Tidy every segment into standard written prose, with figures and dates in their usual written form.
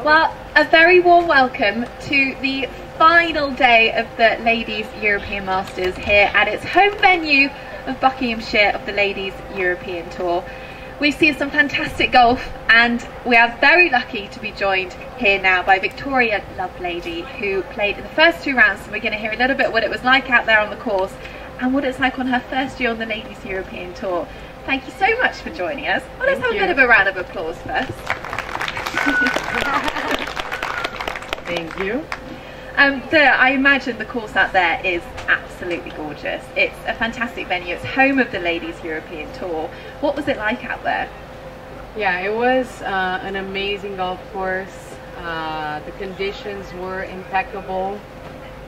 Well, a very warm welcome to the final day of the Ladies European Masters here at its home venue of Buckinghamshire of the Ladies European Tour. We've seen some fantastic golf and we are very lucky to be joined here now by Victoria Lovelady, who played in the first two rounds, and we're going to hear a little bit what it was like out there on the course and what it's like on her first year on the Ladies European Tour. Thank you so much for joining us. Well, let's have a bit of a round of applause first. Thank you. I imagine the course out there is absolutely gorgeous. It's a fantastic venue. It's home of the Ladies European Tour. What was it like out there? Yeah, it was an amazing golf course. The conditions were impeccable.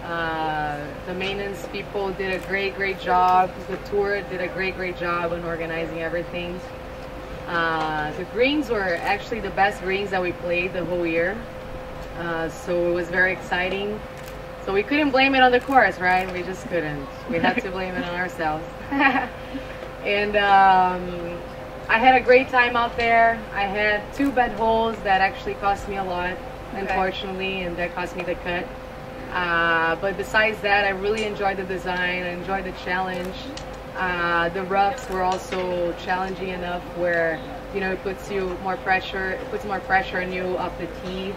The maintenance people did a great job. The tour did a great job on organizing everything. The greens were actually the best greens that we played the whole year. So it was very exciting. So we couldn't blame it on the course, right? We just couldn't. We had to blame it on ourselves. And I had a great time out there. I had two bad holes that actually cost me a lot, unfortunately, and that cost me the cut. But besides that, I really enjoyed the design. I enjoyed the challenge. The roughs were also challenging enough where, you know, it puts more pressure on you off the tee.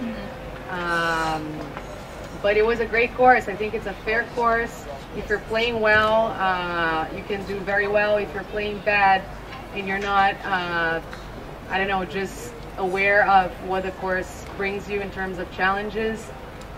But it was a great course. I think it's a fair course. If you're playing well, you can do very well. If you're playing bad and you're not, I don't know, just aware of what the course brings you in terms of challenges,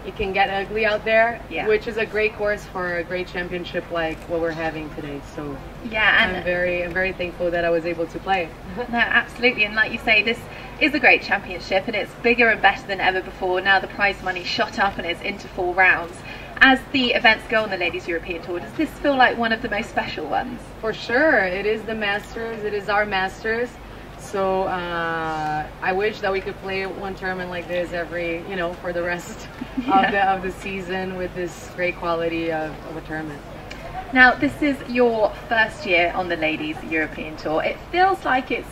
it can get ugly out there, which is a great course for a great championship like what we're having today. So yeah, and I'm very thankful that I was able to play. No, absolutely, and like you say, this is a great championship and it's bigger and better than ever before. Now the prize money shot up and it's into 4 rounds. As the events go on the Ladies European Tour, does this feel like one of the most special ones? For sure, it is the Masters, it is our Masters. So I wish that we could play one tournament like this every, you know, for the rest of the season with this great quality of a tournament. Now, this is your first year on the Ladies European Tour. It feels like it's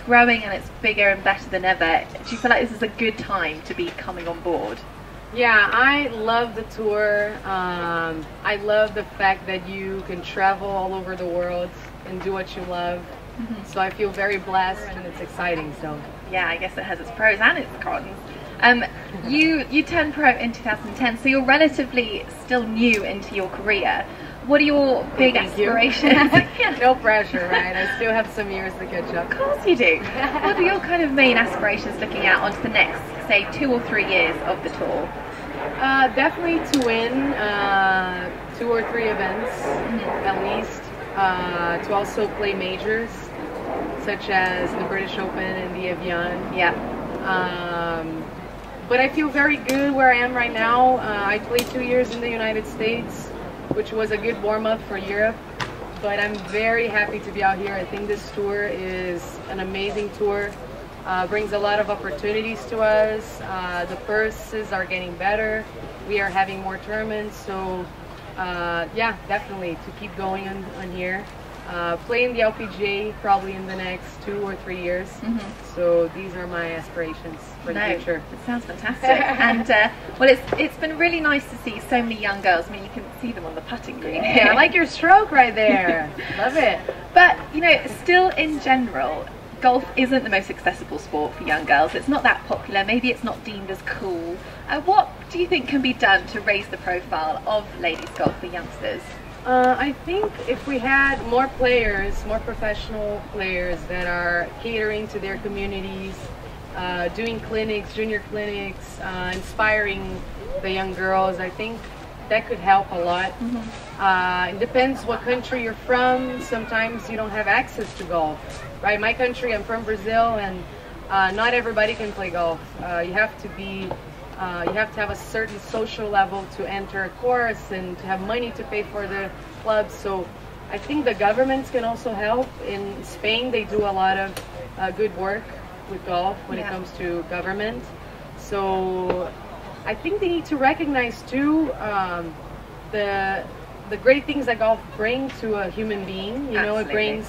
growing and it's bigger and better than ever. Do you feel like this is a good time to be coming on board? Yeah, I love the tour. I love the fact that you can travel all over the world and do what you love. So I feel very blessed and it's exciting. So yeah, I guess it has its pros and its cons. You turned pro in 2010, so you're relatively still new into your career. What are your big aspirations? No pressure, right? I still have some years to catch up. Of course you do. What are your kind of main aspirations looking out onto the next, say, 2 or 3 years of the tour? Definitely to win 2 or 3 events at least. To also play majors such as the British Open and the Evian. Yeah. But I feel very good where I am right now. I played 2 years in the United States, which was a good warm-up for Europe. But I'm very happy to be out here. I think this tour is an amazing tour. Brings a lot of opportunities to us. The purses are getting better. We are having more tournaments. So yeah, definitely to keep going on here. Playing the LPGA probably in the next 2 or 3 years. So these are my aspirations for the future. It sounds fantastic. And well, it's been really nice to see so many young girls. I mean, you can see them on the putting green. Yeah, I like your stroke right there. Love it. But you know, still in general, golf isn't the most accessible sport for young girls. It's not that popular. Maybe it's not deemed as cool. What do you think can be done to raise the profile of ladies golf for youngsters? I think if we had more players, more professional players that are catering to their communities, doing clinics, junior clinics, inspiring the young girls, I think that could help a lot. It depends what country you're from. Sometimes you don't have access to golf, right? My country, I'm from Brazil, and not everybody can play golf. You have to have a certain social level to enter a course and to have money to pay for the clubs. So I think the governments can also help. In Spain, they do a lot of good work with golf when it comes to government. So I think they need to recognize too the great things that golf brings to a human being. You know, it brings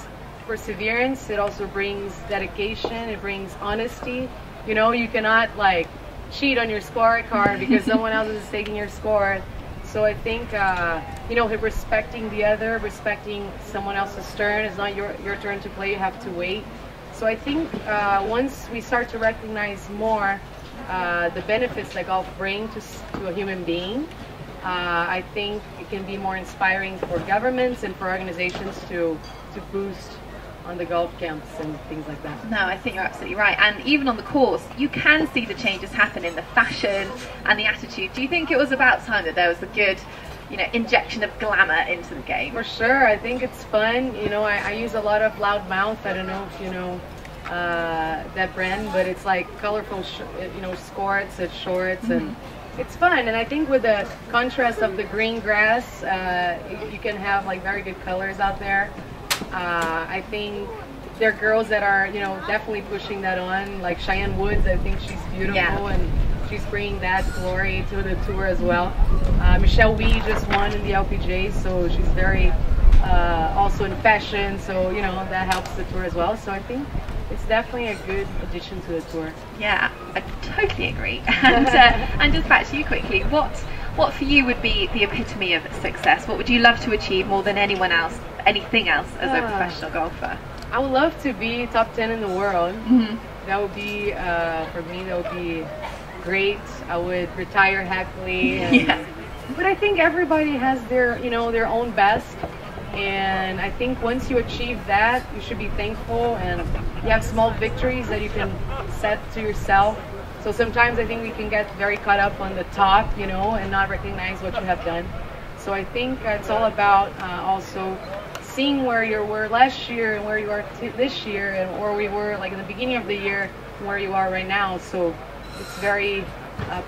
perseverance. It also brings dedication. It brings honesty. You know, you cannot like cheat on your scorecard because someone else is taking your score. So I think, you know, respecting the other, respecting someone else's turn. It's not your turn to play, you have to wait. So I think once we start to recognize more the benefits that golf bring to a human being, I think it can be more inspiring for governments and for organizations to boost on the golf camps and things like that. No, I think you're absolutely right. And even on the course, you can see the changes happen in the fashion and the attitude. Do you think it was about time that there was a good, you know, injection of glamour into the game? For sure. I think it's fun. You know, I use a lot of loudmouth. I don't know if you know that brand, but it's like colorful, you know, skirts and shorts, and it's fun. And I think with the contrast of the green grass, you can have like very good colors out there. I think there are girls that are, you know, definitely pushing that on, like Cheyenne Woods. I think she's beautiful, and she's bringing that glory to the tour as well. Michelle Wee just won in the LPGA, so she's very also in fashion, so you know that helps the tour as well. So I think it's definitely a good addition to the tour. Yeah, I totally agree. And just back to you quickly, what for you would be the epitome of success? What would you love to achieve more than anyone else, anything else, as a professional golfer? I would love to be top 10 in the world. That would be, for me, that would be great. I would retire happily. And, but I think everybody has their, you know, their own best. And I think once you achieve that, you should be thankful, and you have small victories that you can set to yourself. So sometimes I think we can get very caught up on the top, you know, and not recognize what you have done. So I think it's all about also seeing where you were last year and where you are this year, and where we were like in the beginning of the year and where you are right now. So it's very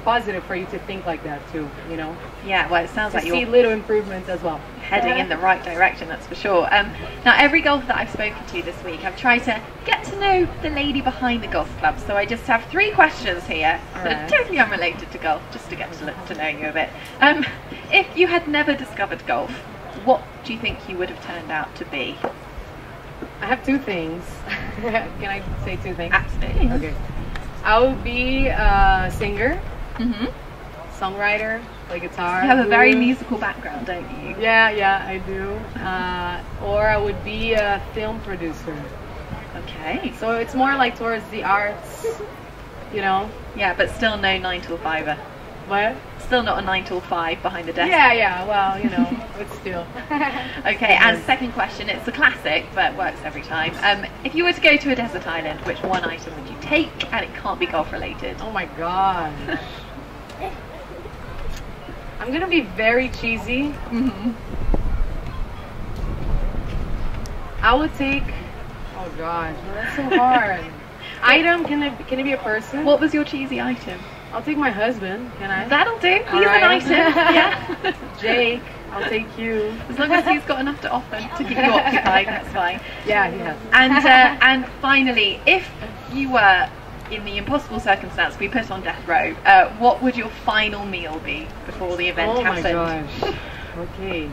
positive for you to think like that too, you know. Yeah, well, it sounds like you see little improvements as well. Heading in the right direction, that's for sure. Now, every golfer that I've spoken to this week, I've tried to get to know the lady behind the golf club. So I just have 3 questions here that are totally unrelated to golf, just to get to know you a bit. If you had never discovered golf, what do you think you would have turned out to be? I have 2 things. Can I say 2 things? Absolutely. Okay. I would be a singer, songwriter, play guitar. You have a very musical background, don't you? Yeah, I do. Or I would be a film producer. Okay. So it's more like towards the arts, you know. Yeah, but still no 9 till 5er. What? Still not a 9 till 5 behind the desk. Yeah, well, you know, but still. Okay, and second question, it's a classic, but works every time. If you were to go to a desert island, which one item would you take? And it can't be golf related. Oh my gosh. I'm gonna be very cheesy. I would take, oh gosh, that's so hard. Item, can it be a person? What was your cheesy item? I'll take my husband, can I? That'll do. He's an item. Yeah. Jake, I'll take you. As long as he's got enough to offer to keep you occupied, that's fine. Yeah, he has. And finally, if you were in the impossible circumstance we put on death row, what would your final meal be before the event happened? Oh my gosh. Okay.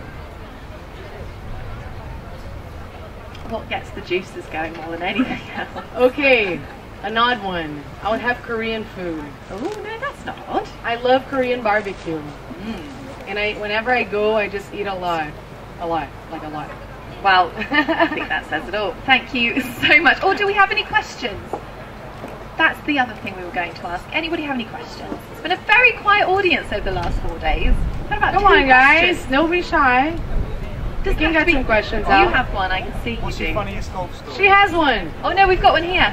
What gets the juices going more than anything else? Okay. An odd one. I would have Korean food. Oh no, that's not odd. I love Korean barbecue. And whenever I go, I just eat a lot. Like a lot. Well, I think that says it all. Thank you so much. Or do we have any questions? That's the other thing we were going to ask. Anybody have any questions? It's been a very quiet audience over the last 4 days. What about Come on, guys. Don't be shy. We can get some questions out. You have one, I can see you. What's your funniest golf story? She has one. Oh no, we've got one here.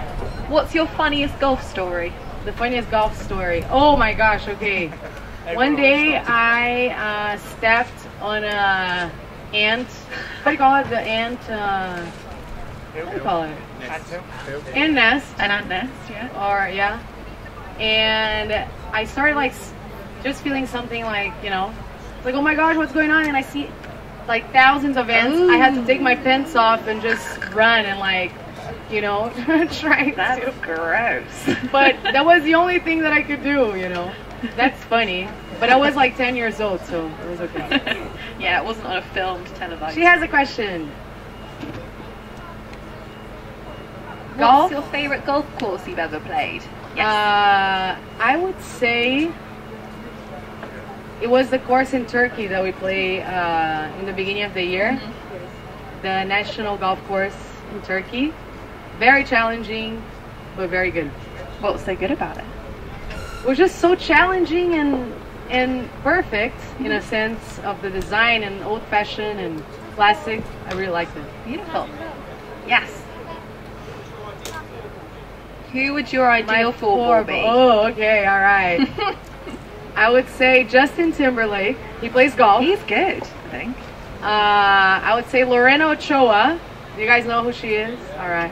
What's your funniest golf story? The funniest golf story. Oh my gosh, okay. One day I stepped on a ant. What do you call it? The ant, what do you call it? Ant nest. An ant nest, yeah. Or, yeah. And I started like just feeling something like, you know, like, oh my gosh, what's going on? And I see like thousands of ants. Ooh. I had to take my pants off and just run and like, you know, try That's to. gross. But that was the only thing that I could do, you know. That's funny. But I was like 10 years old, so it was okay. Yeah, it wasn't on a filmed televised. She has a question. What's your favourite golf course you've ever played? Yes. I would say it was the course in Turkey that we play in the beginning of the year. The national golf course in Turkey. Very challenging, but very good. What was so good about it? It was just so challenging and perfect in a sense of the design and old-fashioned and classic. I really liked it. Beautiful. Yes. Who would your ideal four be? Oh, okay, all right. I would say Justin Timberlake. He plays golf. He's good, I think. I would say Lorena Ochoa. Do you guys know who she is? All right.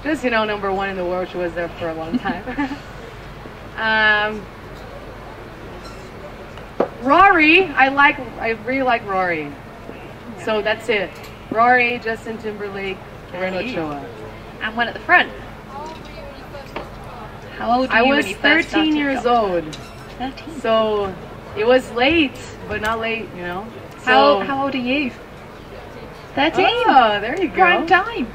Just, you know, number one in the world. She was there for a long time. Rory. I really like Rory. So that's it. Rory, Justin Timberlake, Lorena Ochoa. And one at the front. How old were you when you first started? I was 13 years old. 13. So it was late, but not late, you know. How old are you? 13. Oh, there you go. Prime time.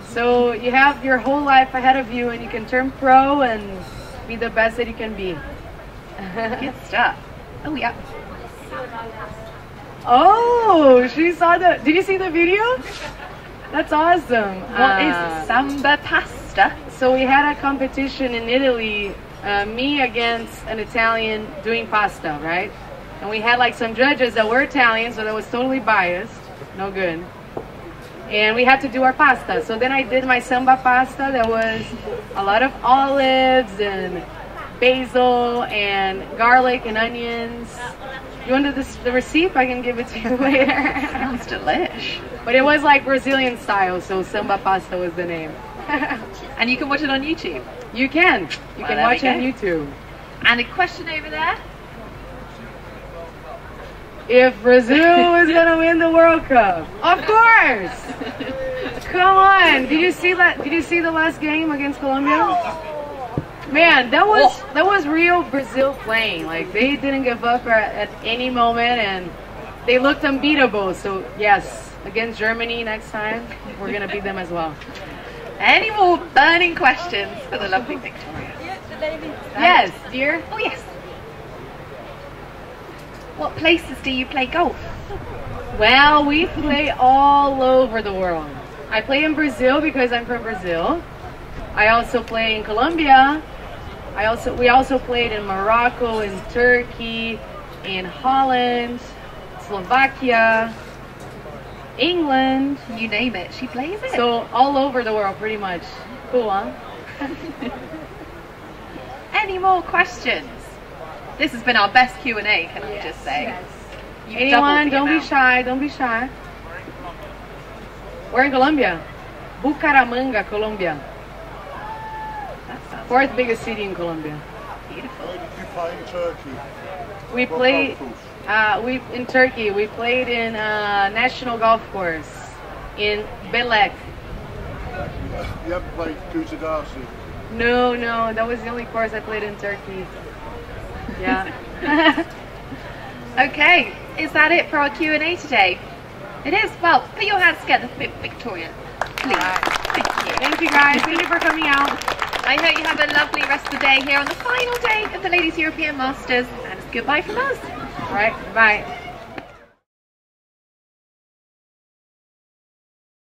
So you have your whole life ahead of you, and you can turn pro and be the best that you can be. Good stuff. Oh yeah. Oh, she saw the. Did you see the video? That's awesome. What is samba pasta? So we had a competition in Italy, me against an Italian doing pasta, right? And we had like some judges that were Italian, so that was totally biased. No good. And we had to do our pasta. So then I did my samba pasta that was a lot of olives and basil and garlic and onions. You want the receipt? I can give it to you later. Sounds delish. But it was like Brazilian style, so samba pasta was the name. And you can watch it on YouTube. You can. You can watch it on YouTube. And a question over there. If Brazil is gonna win the World Cup, of course. Come on. Did you see that? Did you see the last game against Colombia? Man, that was real Brazil playing. Like they didn't give up at any moment, and they looked unbeatable. So yes, against Germany next time, we're gonna beat them as well. Any more burning questions for the lovely Victoria? Yes, dear. Oh yes. What places do you play golf? Well, we play all over the world. I play in Brazil because I'm from Brazil. I also play in Colombia. We also played in Morocco, in Turkey, in Holland, Slovakia, England. You name it, she plays it. So all over the world, pretty much. Cool, huh? Any more questions? This has been our best Q&A, can I just say? Yes. Anyone, don't be shy, don't be shy. We're in Colombia. Bucaramanga, Colombia. Fourth biggest city in Colombia. Beautiful. Where did you play in Turkey? We played in Turkey. We played in a national golf course in Belek. You haven't played Kutadarsi? No, that was the only course I played in Turkey. Yeah. Okay, is that it for our Q&A today? It is. Well, put your hands together for Victoria, please. Thank you. Thank you guys. Thank you for coming out. I hope you have a lovely rest of the day here on the final day of the Ladies European Masters, and goodbye from us. All right, bye.